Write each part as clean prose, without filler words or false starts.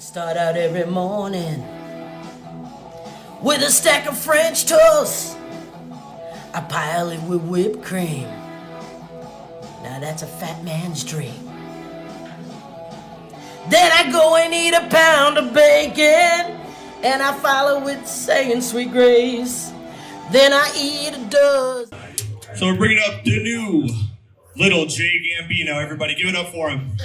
Start out every morning with a stack of French toast. I pile it with whipped cream. Now that's a fat man's dream. Then I go and eat a pound of bacon, and I follow with saying sweet grace. Then I eat a dozen. So we're bringing up the new little J Gambino. Everybody give it up for him.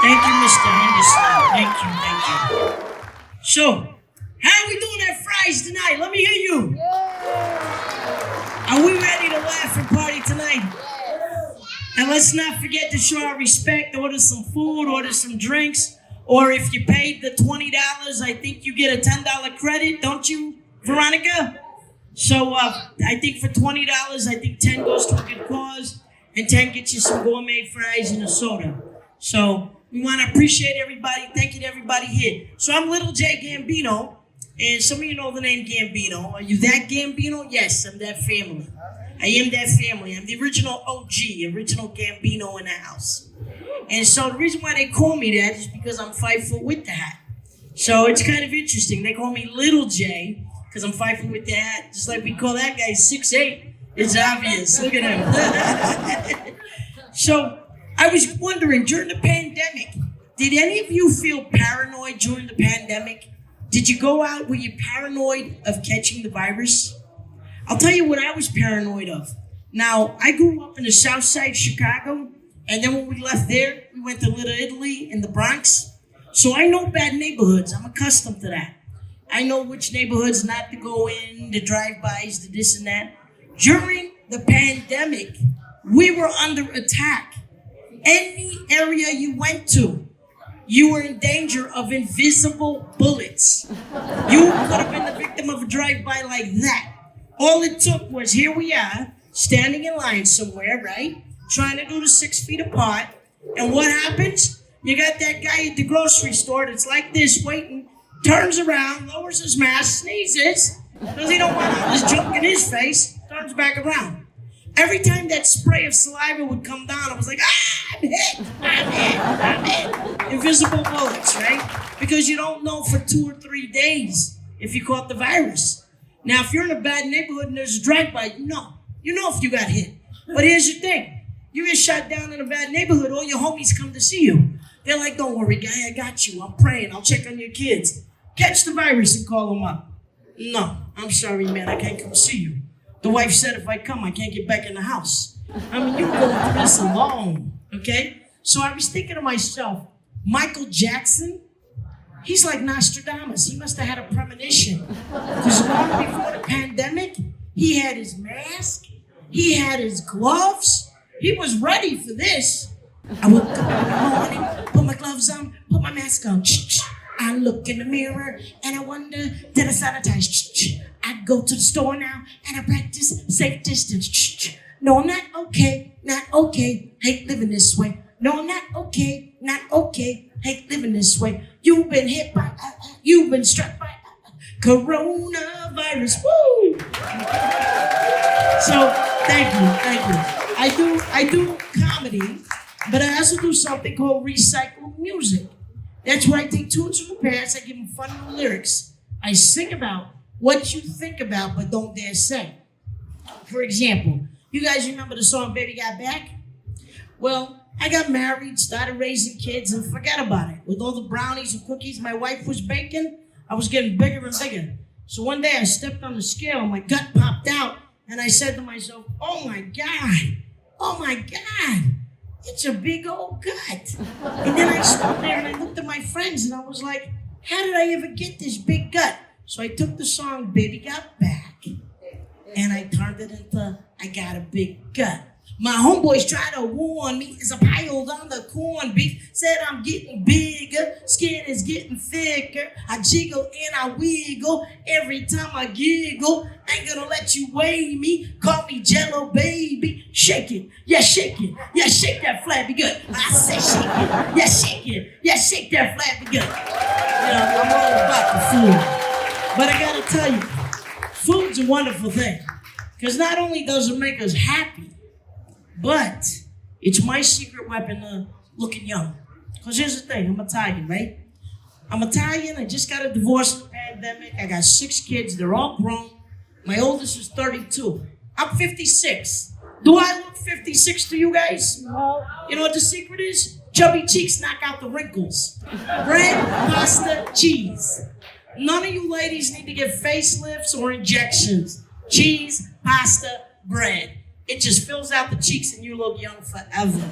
Thank you, Mr. Henderson. Thank you. So, how are we doing at Fry's tonight? Let me hear you. Are we ready to laugh and party tonight? And let's not forget to show our respect. Order some food, order some drinks. Or if you paid the $20, I think you get a $10 credit, don't you, Veronica? So I think for $20, I think 10 goes to a good cause, and 10 gets you some gourmet fries and a soda. So we want to appreciate everybody. Thank you to everybody here. So I'm Little J Gambino, and some of you know the name Gambino. Are you that Gambino? Yes, I'm that family. I am that family. I'm the original OG, original Gambino in the house. And so the reason why they call me that is because I'm 5 foot with the hat. So it's kind of interesting. They call me Little J because I'm 5 foot with the hat, just like we call that guy 6'8". It's obvious. Look at him. So I was wondering, during the pandemic, did any of you feel paranoid during the pandemic? Did you go out, were you paranoid of catching the virus? I'll tell you what I was paranoid of. Now, I grew up in the south side of Chicago, and then when we left there, we went to Little Italy in the Bronx. So I know bad neighborhoods. I'm accustomed to that. I know which neighborhoods not to go in, the drive-bys, the this and that. During the pandemic, we were under attack. Any area you went to, you were in danger of invisible bullets. You could have been the victim of a drive-by like that. All it took was, here we are, standing in line somewhere, right? Trying to do the 6 feet apart. And what happens? You got that guy at the grocery store that's like this, waiting, turns around, lowers his mask, sneezes, because he don't want all this junk in his face, turns back around. Every time that spray of saliva would come down, I was like, I'm hit. Invisible bullets, right? Because you don't know for 2 or 3 days if you caught the virus. Now, if you're in a bad neighborhood and there's a drive-by, you know if you got hit. But here's the thing. You get shot down in a bad neighborhood, all your homies come to see you. They're like, don't worry, guy, I got you. I'm praying. I'll check on your kids. Catch the virus and call them up. No, I'm sorry, man. I can't come see you. The wife said if I come, I can't get back in the house. I mean, you're going through this alone, okay? So I was thinking to myself, Michael Jackson, he's like Nostradamus. He must have had a premonition. Because long before the pandemic, he had his mask, he had his gloves. He was ready for this. I woke up in the morning, put my gloves on, put my mask on. I look in the mirror and I wonder, did I sanitize? I go to the store now and I practice safe distance. No, I'm not okay, hate living this way. No, I'm not okay, hate living this way. You've been hit by, you've been struck by coronavirus. Woo! So, thank you. I do comedy, but I also do something called recycled music. That's where I take tunes from the past, I give them fun new lyrics. I sing about what you think about but don't dare say. For example, you guys remember the song Baby Got Back? Well, I got married, started raising kids, and forget about it. With all the brownies and cookies my wife was baking, I was getting bigger and bigger. So one day I stepped on the scale and my gut popped out, and I said to myself, oh my God, it's a big old gut. And then I stood there and I looked at my friends and I was like, how did I ever get this big gut? So I took the song Baby Got Back and I turned it into I Got a Big Gut. My homeboys tried to warn me as I piled on the corned beef. Said I'm getting bigger, skin is getting thicker. I jiggle and I wiggle every time I giggle. Ain't gonna let you weigh me. Call me Jello baby. Shake it, yeah, shake it. Yeah, shake that flabby gut. I say shake it, yeah, shake it. Yeah, shake that flabby gut. You know, I'm all about the food. But I gotta tell you, food's a wonderful thing. Because not only does it make us happy, but it's my secret weapon to looking young. Because here's the thing, I'm Italian, right? I'm Italian, I just got a divorce in the pandemic, I got 6 kids, they're all grown. My oldest is 32. I'm 56. Do I look 56 to you guys? No. You know what the secret is? Chubby cheeks knock out the wrinkles. Bread, pasta, cheese. None of you ladies need to get facelifts or injections. Cheese, pasta, bread. It just fills out the cheeks and you look young forever.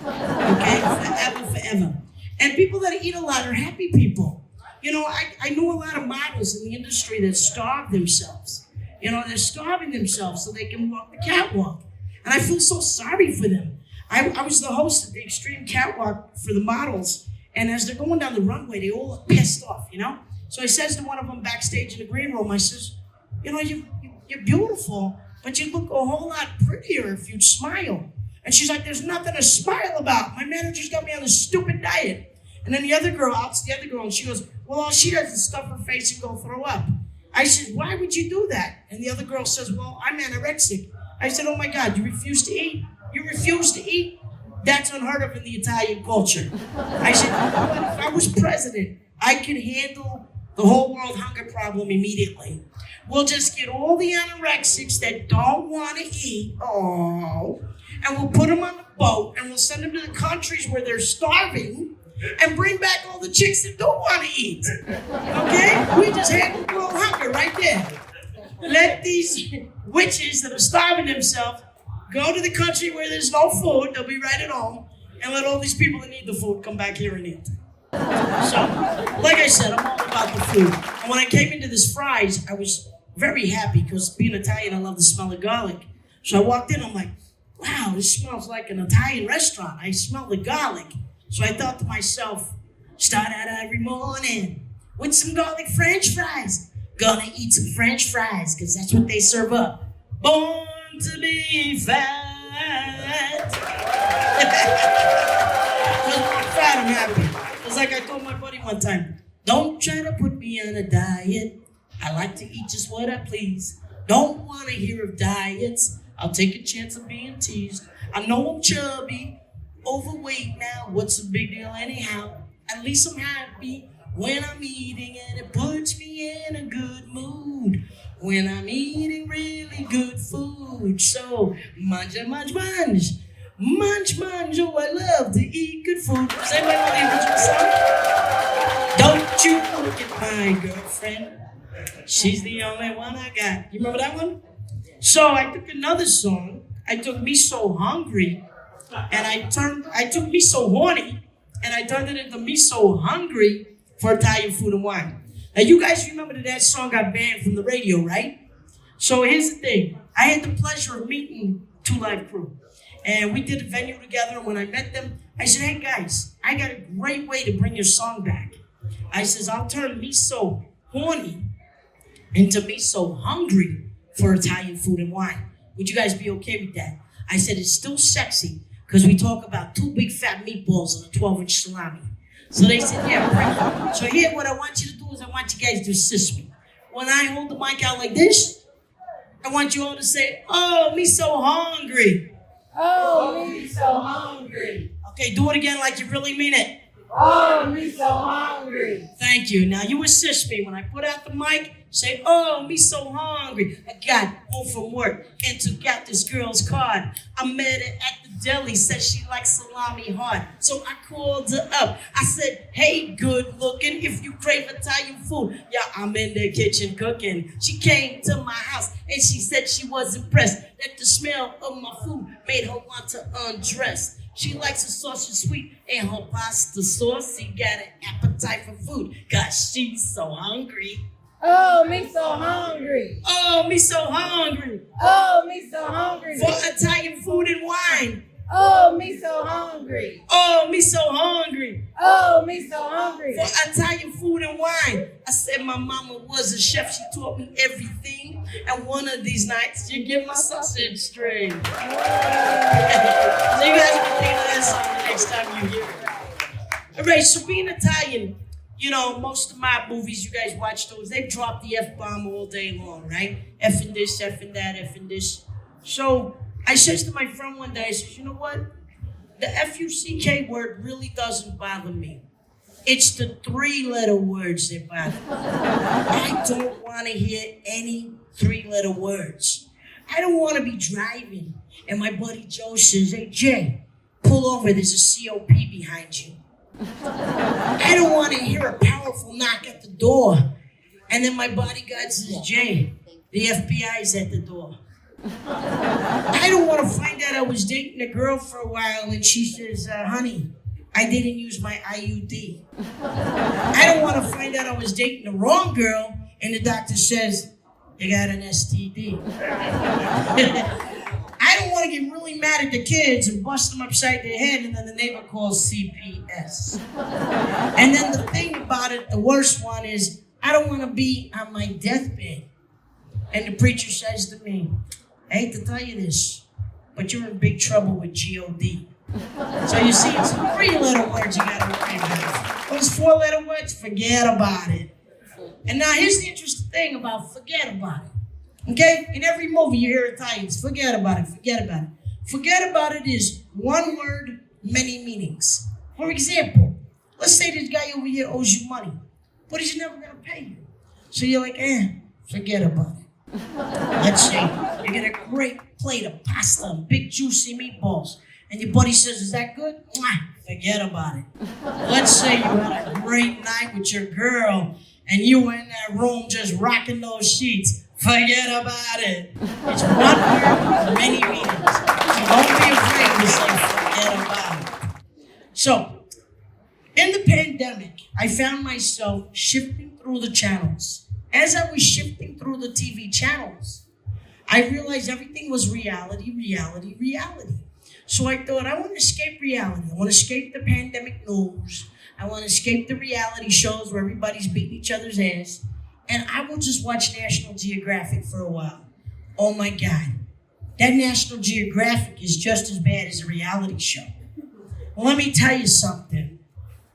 Okay? Forever, forever. And people that eat a lot are happy people. You know, I know a lot of models in the industry that starve themselves. You know, they're starving themselves so they can walk the catwalk. And I feel so sorry for them. I was the host of the Extreme Catwalk for the models, and as they're going down the runway, they all look pissed off, you know? So I says to one of them backstage in the green room, I says, you know, you're beautiful, but you look a whole lot prettier if you'd smile. And she's like, there's nothing to smile about. My manager's got me on this stupid diet. And then the other girl, and she goes, well, all she does is stuff her face and go throw up. I said, why would you do that? And the other girl says, well, I'm anorexic. I said, oh my God, you refuse to eat? You refuse to eat? That's unheard of in the Italian culture. I said, if I was president, I could handle the whole world hunger problem immediately. We'll just get all the anorexics that don't want to eat, and we'll put them on the boat, and we'll send them to the countries where they're starving, and bring back all the chicks that don't want to eat. Okay? We just handle world hunger right there. Let these witches that are starving themselves go to the country where there's no food, they'll be right at home, and let all these people that need the food come back here and eat. So, like I said, I'm all about the food. And when I came into this Fry's, I was very happy because being Italian, I love the smell of garlic. So I walked in, I'm like, wow, this smells like an Italian restaurant. I smell the garlic. So I thought to myself, start out every morning with some garlic French fries. Gonna eat some French fries, because that's what they serve up. Born to be fat. Because when I'm fat, I'm happy. It's like I told my buddy one time, don't try to put me on a diet. I like to eat just what I please. Don't want to hear of diets. I'll take a chance of being teased. I know I'm chubby, overweight now. What's the big deal anyhow? At least I'm happy when I'm eating, and it puts me in a good mood. When I'm eating really good food. So, munch, munch, munch. Munch, munch, oh, I love to eat good food. Does anybody know the original song? Don't you look at my girlfriend. She's the only one I got. You remember that one? So I took another song. I took Me So Hungry, and I took Me So Horny, and I turned it into Me So Hungry for Italian food and wine. Now, you guys remember that song got banned from the radio, right? So here's the thing. I had the pleasure of meeting Two Live Crew. And we did a venue together, and when I met them, I said, hey guys, I got a great way to bring your song back. I says, I'll turn Me So Horny into Me So Hungry for Italian food and wine. Would you guys be okay with that? I said, it's still sexy, because we talk about 2 big fat meatballs and a 12-inch salami. So they said, yeah, bring it. So here, what I want you to do is I want you guys to assist me. When I hold the mic out like this, I want you all to say, oh, me so hungry. Oh, me so hungry. Okay, do it again like you really mean it. Oh, me so hungry. Thank you. Now you assist me. When I put out the mic, say, oh, me so hungry. I got home from work and took out this girl's card. I met her at the deli, said she likes salami hard. So I called her up. I said, hey, good looking, if you crave Italian food, yeah, I'm in the kitchen cooking. She came to my house and she said she was impressed that the smell of my food made her want to undress. She likes her sausage sweet and her pasta saucy. Got an appetite for food, cause she's so hungry. Oh, me so hungry. Oh, me so hungry. Oh, me so hungry. For Italian food and wine. Oh, me so hungry. Oh, me so hungry. Oh, me so hungry. For Italian food and wine. I said my mama was a chef. She taught me everything. And one of these nights, you get my sausage string. So you guys can think of that song the next time you hear it. All right, so being Italian, you know, most of my movies, you guys watch those, they drop the F-bomb all day long, right? F-ing this, F-ing that, F-ing this. So I says to my friend one day, I says, you know what? the F-U-C-K word really doesn't bother me. It's the 3-letter words that bother me. I don't want to hear any 3-letter words. I don't want to be driving and my buddy Joe says, "Hey, Jay, pull over, there's a COP behind you." I don't want to hear a powerful knock at the door and then my bodyguard says, "Jay, the FBI's at the door." I don't want to find out I was dating a girl for a while and she says, "Honey, I didn't use my IUD." I don't want to find out I was dating the wrong girl and the doctor says, "You got an STD." I don't want to get really mad at the kids and bust them upside their head and then the neighbor calls CPS. And then the thing about it, the worst one is, I don't want to be on my deathbed and the preacher says to me, "I hate to tell you this, but you're in big trouble with GOD." So you see, it's 3-letter words you gotta worry about. Those 4-letter words, forget about it. And now here's the interesting thing about forget about it. Okay? In every movie you hear Italians, forget about it, forget about it. Forget about it is one word, many meanings. For example, let's say this guy over here owes you money, but he's never gonna pay you. So you're like, forget about it. Let's say you get a great plate of pasta and big juicy meatballs. And your buddy says, "Is that good?" Forget about it. Let's say you had a great night with your girl and you were in that room just rocking those sheets. Forget about it. It's one word, many meanings. So don't be afraid to say forget about it. So, in the pandemic, I found myself shifting through the channels. As I was shifting through the TV channels, I realized everything was reality, reality, reality. So I thought, I want to escape reality. I want to escape the pandemic news. I want to escape the reality shows where everybody's beating each other's ass. And I will just watch National Geographic for a while. Oh my God. That National Geographic is just as bad as a reality show. Well, let me tell you something.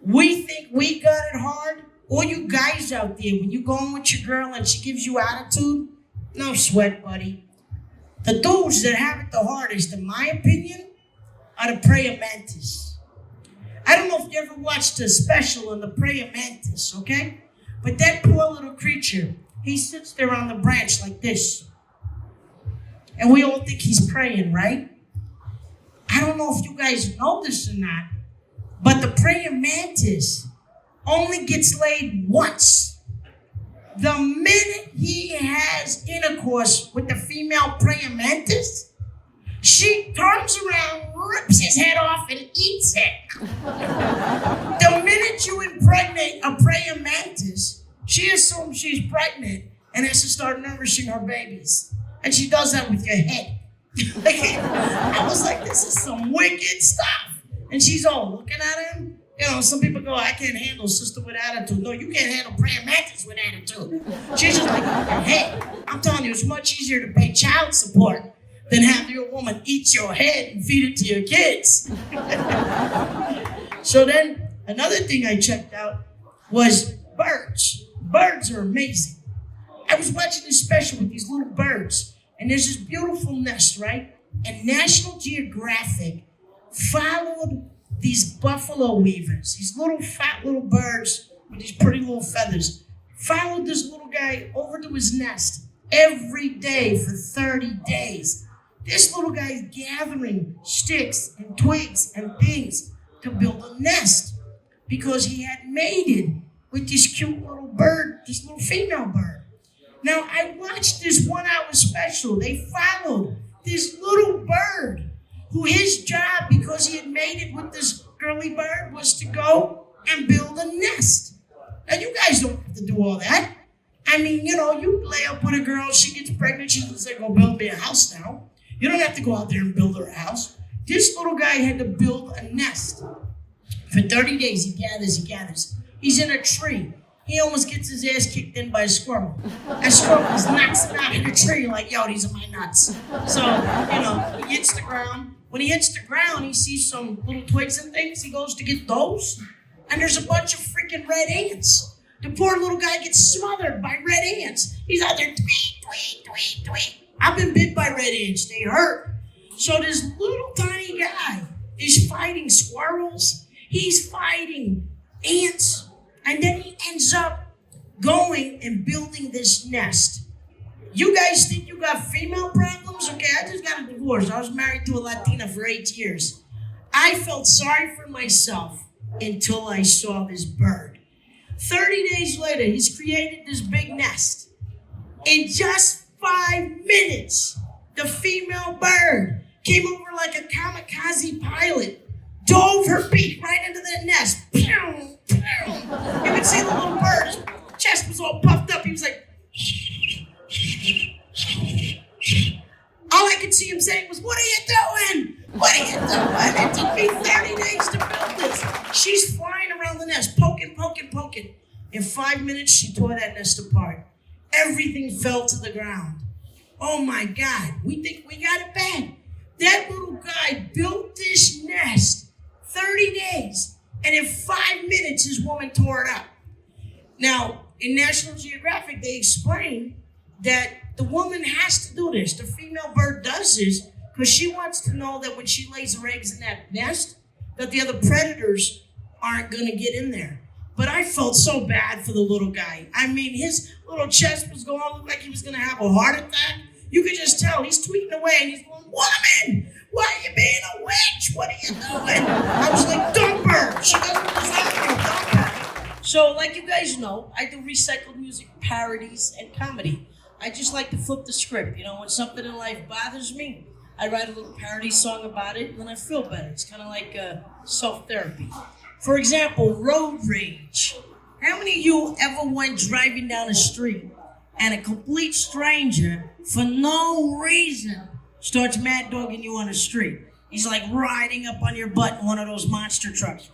We think we got it hard. All you guys out there, when you go in with your girl and she gives you attitude, no sweat, buddy. The dudes that have it the hardest, in my opinion, are the praying mantis. I don't know if you ever watched a special on the praying mantis, okay? But that poor little creature, he sits there on the branch like this. And we all think he's praying, right? I don't know if you guys know this or not, but the praying mantis only gets laid once. The minute he has intercourse with the female praying mantis, she turns around, rips his head off, and eats it. The minute you impregnate a praying mantis, she assumes she's pregnant and has to start nourishing her babies. And she does that with your head. I was like, this is some wicked stuff. And she's all looking at him. You know, some people go, "I can't handle sister with attitude." No, you can't handle praying mantis with attitude. She's just like, "Hey, I'm telling you, it's much easier to pay child support than have your woman eat your head and feed it to your kids." So then, another thing I checked out was birds. Birds are amazing. I was watching this special with these little birds, and there's this beautiful nest, right? And National Geographic followed these buffalo weavers, these little fat little birds with these pretty little feathers, followed this little guy over to his nest every day for 30 days. This little guy is gathering sticks and twigs and things to build a nest because he had mated with this cute little bird, this little female bird. Now, I watched this 1-hour special. They followed this little bird who his job, because he had mated with this girly bird, was to go and build a nest. Now, you guys don't have to do all that. I mean, you know, you lay up with a girl, she gets pregnant, she's gonna say, "Go build me a house now." You don't have to go out there and build her a house. This little guy had to build a nest. For 30 days, he gathers. He's in a tree. He almost gets his ass kicked in by a squirrel. A squirrel just knocks him out of the tree like, "Yo, these are my nuts." So, you know, he hits the ground. When he hits the ground, he sees some little twigs and things. He goes to get those. And there's a bunch of freaking red ants. The poor little guy gets smothered by red ants. He's out there, tweet. I've been bit by red ants. They hurt. So this little tiny guy He's fighting squirrels. He's fighting ants. And then he ends up going and building this nest. You guys think you got female problems? Okay, I just got a divorce. I was married to a Latina for 8 years. I felt sorry for myself until I saw this bird. 30 days later, he's created this big nest. In just 5 minutes, the female bird came over like a kamikaze pilot, dove her beak right into that nest. Pew, pew. You could see the little bird, his chest was all puffed up. He was like, all I could see him saying was, "What are you doing? What are you doing?" It took me 30 days to build this. She's flying around the nest, poking. In 5 minutes, she tore that nest apart. Everything fell to the ground. Oh my God, we think we got it bad. That little guy built this nest 30 days, and in 5 minutes, his woman tore it up. Now, in National Geographic, they explain that the woman has to do this. The female bird does this because she wants to know that when she lays her eggs in that nest, that the other predators aren't going to get in there. But I felt so bad for the little guy. I mean, his little chest was going, looked like he was going to have a heart attack. You could just tell he's tweeting away and he's going, "Woman, why are you being a witch? What are you doing?" I was like, "Dump her. She doesn't deserve you. Dump her." So, like you guys know, I do recycled music, parodies, and comedy. I just like to flip the script. You know, when something in life bothers me, I write a little parody song about it, and then I feel better. It's kind of like self-therapy. For example, road rage. How many of you ever went driving down the street and a complete stranger, for no reason, starts mad dogging you on the street? He's like riding up on your butt in one of those monster trucks.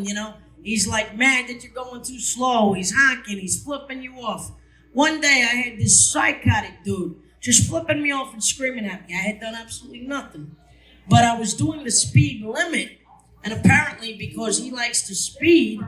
You know? He's like mad that you're going too slow. He's honking. He's flipping you off. One day I had this psychotic dude just flipping me off and screaming at me. I had done absolutely nothing. But I was doing the speed limit, and apparently because he likes to speed,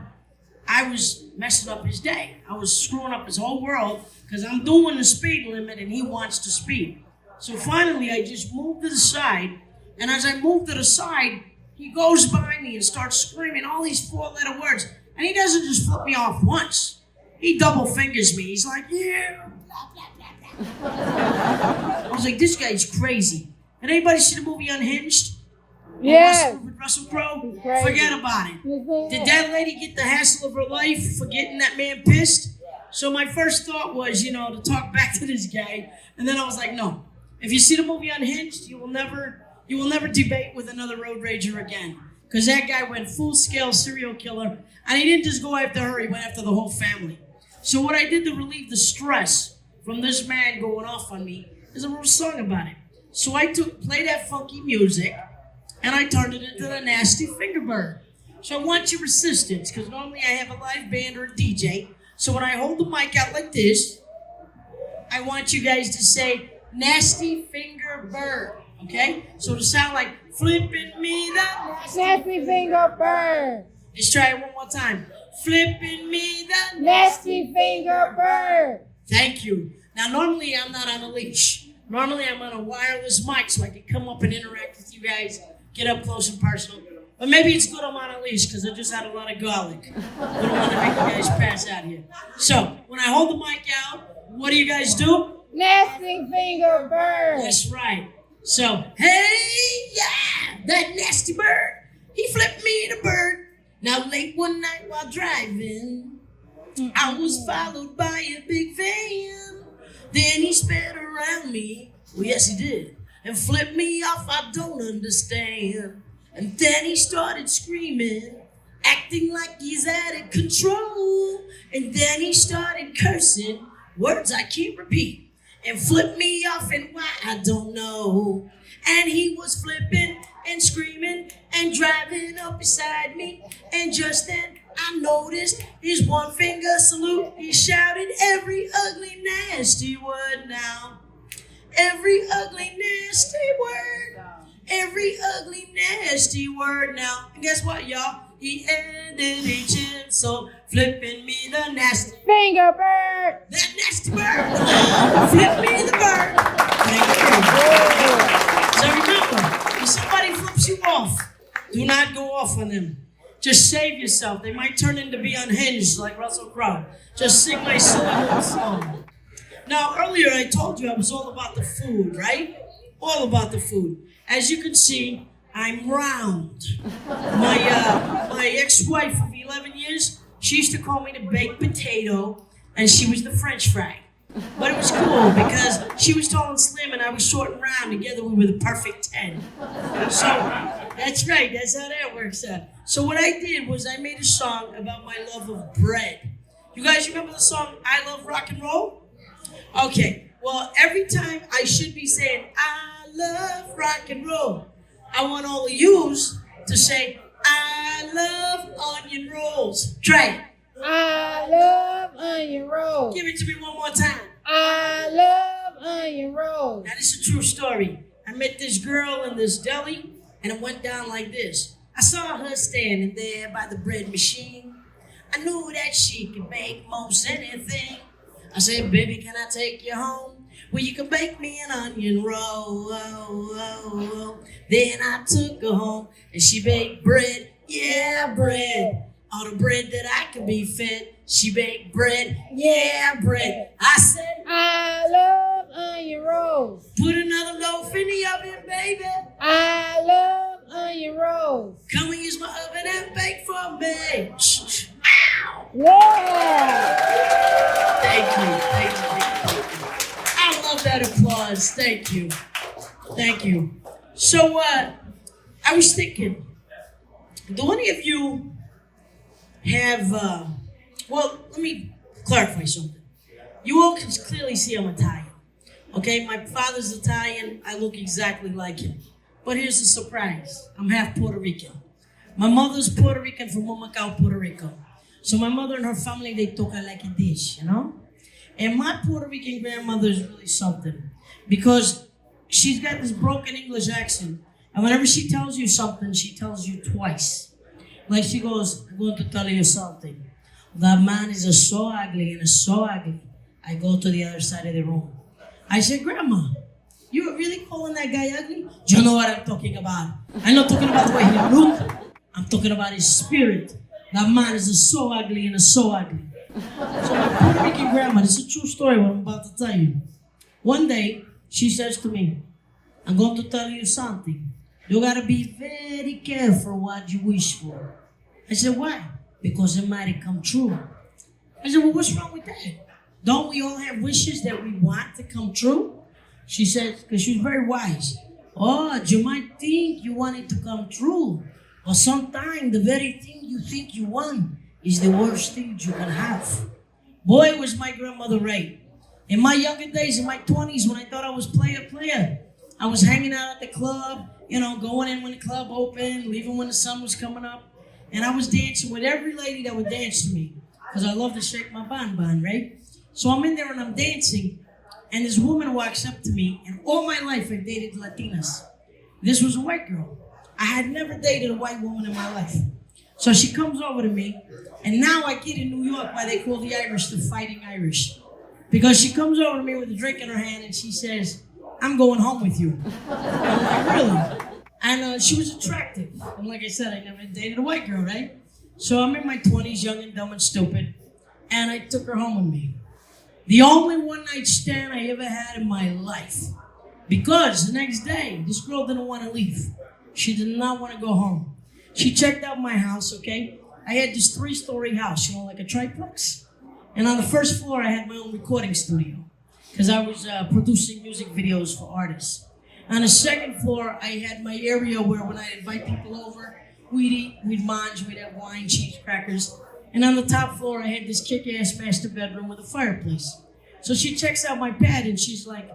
I was messing up his day. I was screwing up his whole world because I'm doing the speed limit and he wants to speed. So finally I just moved to the side, and as I moved to the side, he goes by me and starts screaming all these 4-letter words. And he doesn't just flip me off once. He double fingers me. He's like, "Yeah, blah, blah, blah, blah." I was like, this guy's crazy. Did anybody see the movie Unhinged? Yes. With Russell Crowe? Crazy. Forget about it. Did that lady get the hassle of her life for getting that man pissed? So my first thought was, you know, to talk back to this guy. And then I was like, no. If you see the movie Unhinged, you will never debate with another road rager again. Because that guy went full-scale serial killer. And he didn't just go after her, he went after the whole family. So what I did to relieve the stress from this man going off on me is I wrote a song about it. So I played that funky music, and I turned it into the Nasty Fingerbird. So I want your assistance, because normally I have a live band or a DJ. So when I hold the mic out like this, I want you guys to say, "Nasty Fingerbird," okay? So to sound like, "Flipping me the Nasty finger bird. Let's try it one more time. "Flipping me the Nasty finger bird. Thank you. Now, normally I'm not on a leash. Normally I'm on a wireless mic so I can come up and interact with you guys, get up close and personal. But maybe it's good I'm on a leash because I just had a lot of garlic. I don't want to make you guys pass out here. So, when I hold the mic out, what do you guys do? Nasty finger bird. That's right. So, hey, yeah, that nasty bird. He flipped me the bird. Now, late one night while driving, I was followed by a big van. Then he sped around me, well, yes he did, and flipped me off, I don't understand. And then he started screaming, acting like he's out of control. And then he started cursing, words I can't repeat, and flipped me off, and why, I don't know. And he was flipping and screaming and driving up beside me, and just then I noticed his one finger salute. He shouted every ugly nasty word now. Every ugly nasty word. Every ugly nasty word now. And guess what, y'all? He ended each insult, flipping me the nasty Finger bird. that nasty bird. Flip me the bird. Thank you. So remember, if somebody Do not go off on them. Just save yourself. They might turn into be unhinged like Russell Crowe. Just sing my silly little song. Now, earlier I told you I was all about the food, right? All about the food. As you can see, I'm round. My ex-wife of 11 years, she used to call me the baked potato, and she was the French fry. But it was cool because she was tall and slim and I was short and round. Together we were the perfect 10. So that's right, that's how that works out. So what I did was I made a song about my love of bread. You guys remember the song I Love Rock and Roll? Okay, well every time I should be saying I love rock and roll, I want all of yous to say I love onion rolls. Try it. I love onion rolls. Give it to me one more time. I love onion rolls. Now this is a true story. I met this girl in this deli and it went down like this. I saw her standing there by the bread machine. I knew that she could make most anything. I said, baby, can I take you home? Well, you can bake me an onion roll. Then I took her home and she baked bread. Yeah, bread. All the bread that I could be fed. She baked bread. Yeah, bread. I said, I love onion rolls. put another loaf in the oven, baby. I love onion rolls. Come and use my oven and bake for me. Ow! Yeah. Thank you. I love that applause. Thank you. Thank you. So, I was thinking, do any of you have, well, let me clarify something. You all can clearly see I'm Italian. Okay, my father's Italian. I look exactly like him. But here's the surprise. I'm half Puerto Rican. My mother's Puerto Rican from Humacao, Puerto Rico. So my mother and her family, they talk like a dish, you know? And my Puerto Rican grandmother is really something because she's got this broken English accent. And whenever she tells you something, she tells you twice. Like she goes, I'm going to tell you something. That man is so ugly and so ugly. I go to the other side of the room. I said, Grandma, you're really calling that guy ugly? You know what I'm talking about. I'm not talking about the way he looks. I'm talking about his spirit. That man is so ugly and so ugly. So my Puerto Rican grandma, this is a true story what I'm about to tell you. One day, she says to me, I'm going to tell you something. You gotta be very careful what you wish for. I said, why? Because it might come true. I said, well, what's wrong with that? Don't we all have wishes that we want to come true? She said, because she's very wise. Oh, you might think you want it to come true. But sometimes the very thing you think you want is the worst thing you can have. Boy, was my grandmother right. In my younger days, in my 20s, when I thought I was player, I was hanging out at the club, you know, going in when the club opened, leaving when the sun was coming up. And I was dancing with every lady that would dance to me because I love to shake my bonbon, right? So I'm in there and I'm dancing, and this woman walks up to me, and all my life I've dated Latinas. This was a white girl. I had never dated a white woman in my life. So she comes over to me, and now I get in New York why they call the Irish the Fighting Irish. Because she comes over to me with a drink in her hand, and she says, I'm going home with you. I'm like, really? And she was attractive. And like I said, I never dated a white girl, right? So I'm in my 20s, young and dumb and stupid, and I took her home with me. The only one-night stand I ever had in my life. Because the next day, this girl didn't want to leave. She did not want to go home. She checked out my house, okay? I had this 3-story house, you know, like a triplex. And on the first floor, I had my own recording studio because I was producing music videos for artists. On the second floor, I had my area where when I invite people over, we'd eat, we'd munch, we'd have wine, cheese, crackers. And on the top floor, I had this kick-ass master bedroom with a fireplace. So she checks out my pad and she's like,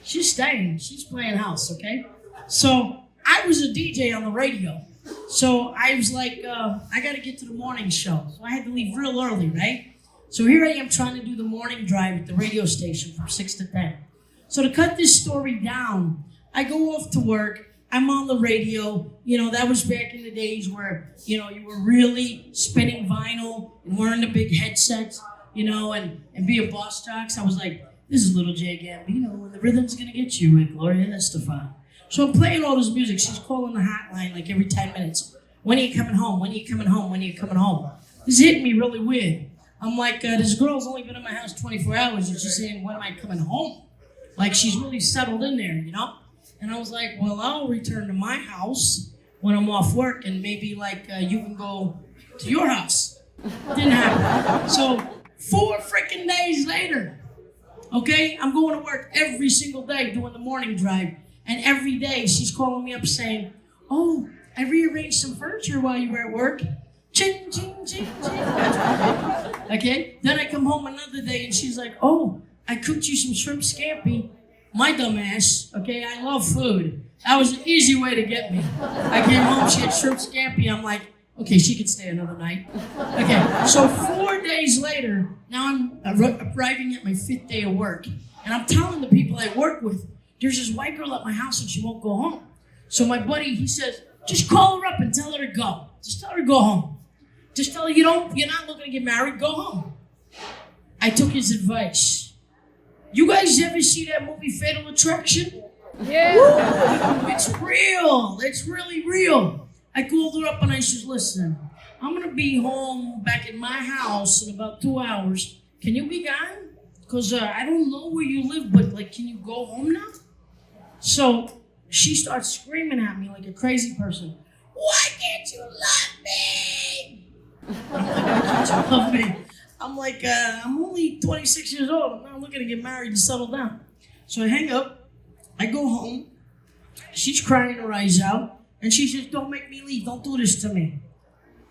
she's staying, she's playing house, okay? So I was a DJ on the radio. So I was like, I gotta get to the morning show. So I had to leave real early, right? So here I am trying to do the morning drive at the radio station from 6 to 10. So to cut this story down, I go off to work. I'm on the radio. You know, that was back in the days where, you know, you were really spinning vinyl and wearing the big headsets, you know, and being boss jocks. I was like, this is little J Gambino, and the rhythm's gonna get you with Gloria Estefan. So I'm playing all this music. She's calling the hotline like every 10 minutes. When are you coming home? When are you coming home? When are you coming home? This hit me really weird. I'm like, this girl's only been in my house 24 hours and she's saying, when am I coming home? Like she's really settled in there, you know? And I was like, well, I'll return to my house when I'm off work and maybe like you can go to your house. Didn't happen. So 4 freaking days later, okay, I'm going to work every single day doing the morning drive. And every day she's calling me up saying, oh, I rearranged some furniture while you were at work. Ching, ching, ching, ching. Okay, then I come home another day and she's like, oh, I cooked you some shrimp scampi. My dumb ass, okay, I love food. That was an easy way to get me. I came home, she had shrimp scampi. I'm like, okay, she could stay another night. Okay, so 4 days later, now I'm arriving at my 5th day of work. And I'm telling the people I work with, there's this white girl at my house and she won't go home. So my buddy, he says, just call her up and tell her to go. Just tell her to go home. Just tell her you're not looking to get married, go home. I took his advice. You guys ever see that movie Fatal Attraction? Yeah. Woo! It's real. It's really real. I called her up and I said, listen, I'm going to be home back in my house in about 2 hours. Can you be gone? Because I don't know where you live, but like, can you go home now? So she starts screaming at me like a crazy person. Why can't you love me? I'm like, why can't you love me? I'm like, I'm only 26 years old. I'm not looking to get married and settle down. So I hang up. I go home. She's crying her eyes out. And she says, don't make me leave. Don't do this to me.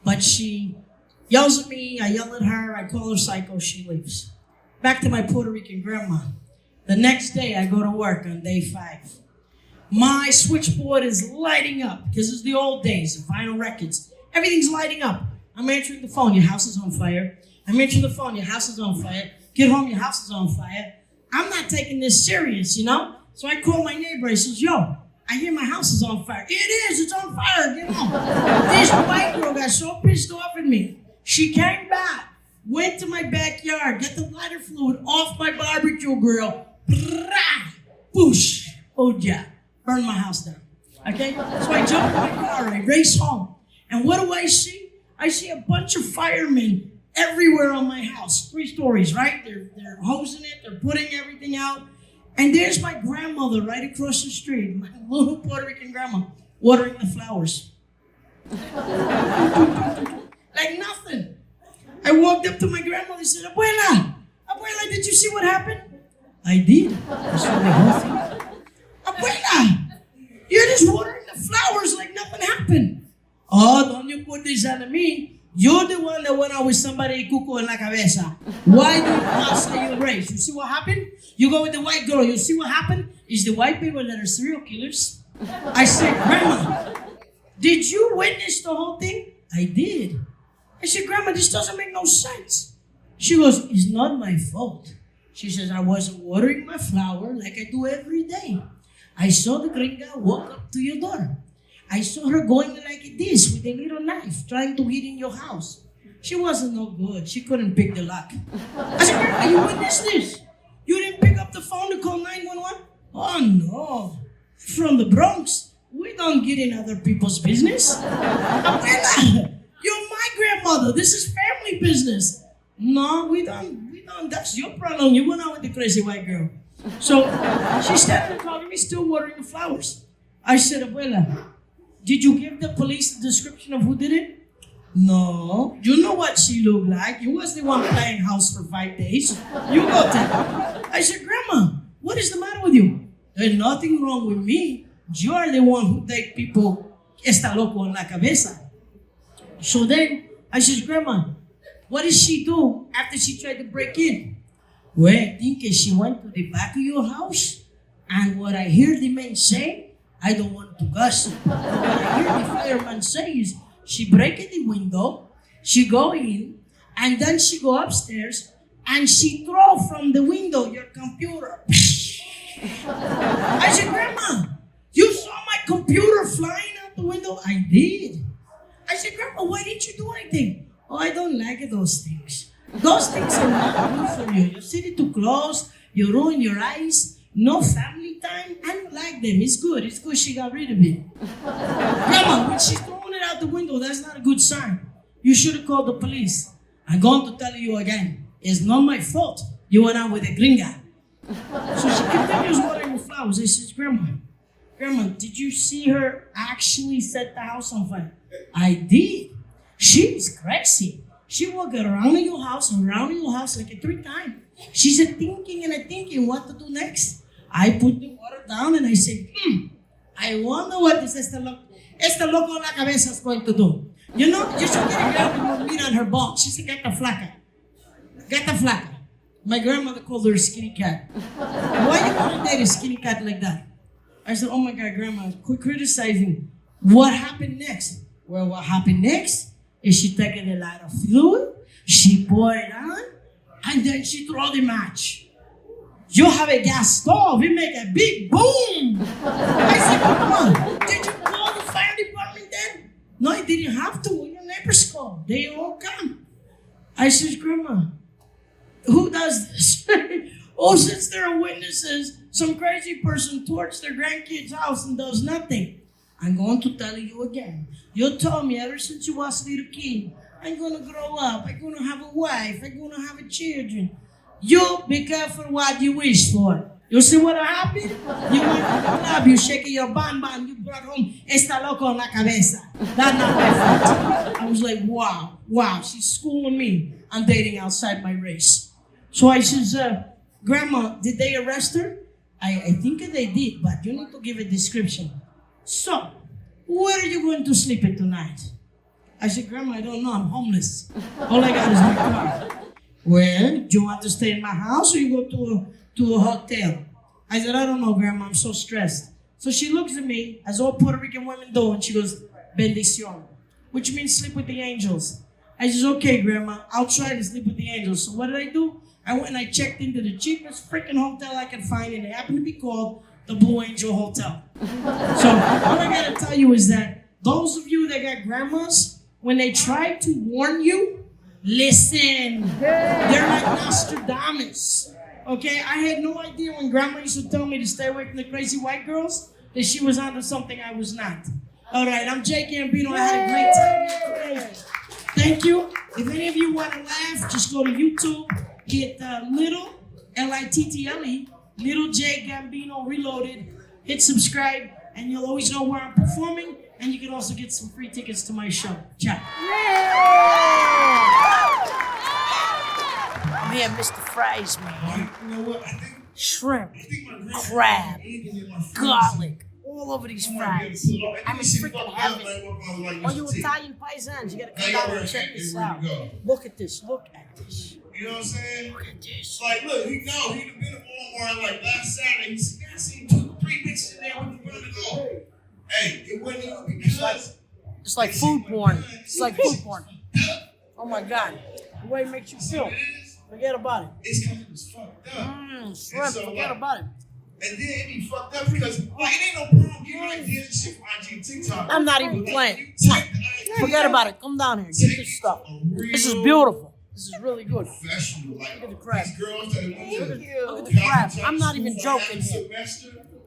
But she yells at me. I yell at her. I call her psycho. She leaves. Back to my Puerto Rican grandma. The next day, I go to work on day 5. My switchboard is lighting up because it's the old days of vinyl records. Everything's lighting up. I'm answering the phone. Your house is on fire. I'm answering the phone. Your house is on fire. Get home. Your house is on fire. I'm not taking this serious, you know? So I call my neighbor. I says, yo, I hear my house is on fire. It is. It's on fire. Get home. This white girl got so pissed off at me. She came back, went to my backyard, got the lighter fluid off my barbecue grill. Boosh. Oh, yeah. Burned my house down. Okay? So I jump in my car and I race home. And what do I see? I see a bunch of firemen everywhere on my house. 3 stories, right? They're hosing it. They're putting everything out. And there's my grandmother right across the street, my little Puerto Rican grandma, watering the flowers. Like nothing. I walked up to my grandmother and said, Abuela, did you see what happened? I did. I saw the whole thing. Abuela, you're just watering the flowers like nothing happened. Oh, don't you put this on me. You're the one that went out with somebody cuckoo en la cabeza. Why do you not say your race? You see what happened? You go with the white girl. You see what happened? It's the white people that are serial killers. I said, Grandma, did you witness the whole thing? I did. I said, Grandma, this doesn't make no sense. She goes, it's not my fault. She says, I wasn't watering my flower like I do every day. I saw the gringa walk up to your door. I saw her going like this with a little knife, trying to hit in your house. She wasn't no good. She couldn't pick the lock. I said, Grandma, you witnessed this? You didn't pick up the phone to call 911? Oh, no. From the Bronx. We don't get in other people's business. Abuela, you're my grandmother. This is family business. No, we don't. That's your problem. You went out with the crazy white girl. So she's standing there talking to me, still watering the flowers. I said, Abuela, did you give the police the description of who did it? No. You know what she looked like. You was the one playing house for 5 days. You go tell her. I said, Grandma, what is the matter with you? There's nothing wrong with me. You are the one who take people está loco en la cabeza. So then I said, Grandma, what did she do after she tried to break in? Well, I think she went to the back of your house, and what I hear the men say, I don't want to gossip, but what I hear the fireman say is she break in the window, she go in, and then she go upstairs, and she throw from the window your computer. I said, Grandma, you saw my computer flying out the window? I did. I said, Grandma, why didn't you do anything? Oh, I don't like those things. Those things are not good for you. You sit it too close, you ruin your eyes, No family time? I don't like them. It's good. It's good she got rid of it. Grandma, when she's throwing it out the window, that's not a good sign. You should have called the police. I'm going to tell you again. It's not my fault. You went out with a gringa. So she continues watering the flowers. I says, Grandma, did you see her actually set the house on fire? I did. She was crazy. She walked around your house like 3 times. She's thinking what to do next. I put the water down and I said, I wonder what this este loco la cabeza is going to do. You know, you should get a girl with more meat on her bone. She's a gata flaca. Gata flaca. My grandmother called her a skinny cat. Why you want to date a skinny cat like that? I said, oh my God, Grandma, quit criticizing. What happened next? Well, what happened next is she taking a lot of fluid, she poured it on, and then she throw the match. You have a gas stove, it make a big boom. I said, Grandma, did you call the fire department then? No, I didn't have to. Your neighbors called. They all come. I said, Grandma, who does this? Oh, since there are witnesses, some crazy person torches their grandkid's house and does nothing. I'm going to tell you again. You told me ever since you was a little kid, I'm going to grow up, I'm going to have a wife, I'm going to have a children. You be careful what you wish for. You see what happened? You went to the club, you shaking your bam, you brought home esta loco en la cabeza. That's not my fault. I was like, wow, she's schooling me. I'm dating outside my race. So I says, Grandma, did they arrest her? I think they did, but you need to give a description. So, where are you going to sleep at tonight? I said, Grandma, I don't know, I'm homeless. All I got is my car. Well, do you want to stay in my house or you go to a hotel? I said, I don't know, Grandma, I'm so stressed. So she looks at me, as all Puerto Rican women do, and she goes, bendición, which means sleep with the angels. I said, okay, Grandma, I'll try to sleep with the angels. So what did I do? I went and I checked into the cheapest freaking hotel I could find, and it happened to be called the Blue Angel Hotel. So all I gotta tell you is that those of you that got grandmas, when they try to warn you, listen. They're like Nostradamus. Okay, I had no idea when Grandma used to tell me to stay away from the crazy white girls that she was onto something I was not. All right, I'm Jay Gambino. I had a great time here today. Thank you. If any of you want to laugh, just go to YouTube. Hit Little, L-I-T-T-L-E, Little J Gambino Reloaded. Hit subscribe, and you'll always know where I'm performing, and you can also get some free tickets to my show. Ciao. I'm here, Mr. Fries, man. You know what? I think Shrimp, my grandma crab, eating in my fridge. garlic, all over these fries. I'm in She freaking fucked up, heaven. like, All you Mr. T. Italian paisans, you gotta come Now down you're and check right. this Where out. you go? Look at this, look at this. You know what I'm saying? Look at this. Like, look, he'd have been at Walmart like last Saturday. He said, I seen 2-3 bitches in there with the brother go. Hey, it wasn't even because. It's like food porn. It's like food porn. Oh my God. The way it makes you feel. Forget about it. It's because it was fucked up. Shrimp, so, forget like, about it. And then it be fucked up because, like, it ain't no problem giving ideas and shit for IG and TikTok. I'm not even But, like, playing. you take the idea, Forget about it. Come down here. Get this stuff. This is beautiful. This is really good. Professional, like, Look at the crab. these girls that went to Look at the crab. I'm not even joking here.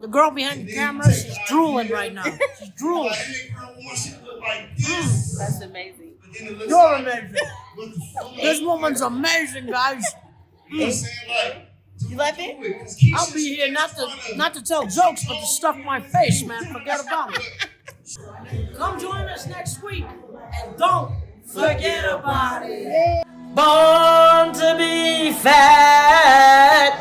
The girl behind the camera, she's drooling right now. She's drooling. Like, hey, girl, wants it to look like this. That's amazing. But then it looks You're like, amazing. what the fuck? This woman's amazing, guys. You know what I'm saying? Like, You love it? I'll be here not to tell jokes, but to stuff my face, man. Forget about it. Come join us next week, and don't forget about it. Born to be fat.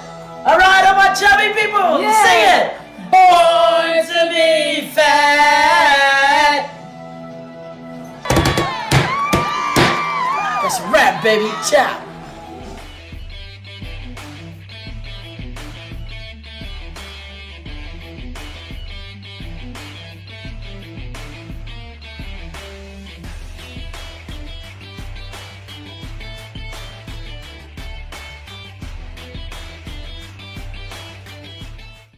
All right, all my chubby people, sing it. Born to be fat. That's a rap, baby. Ciao.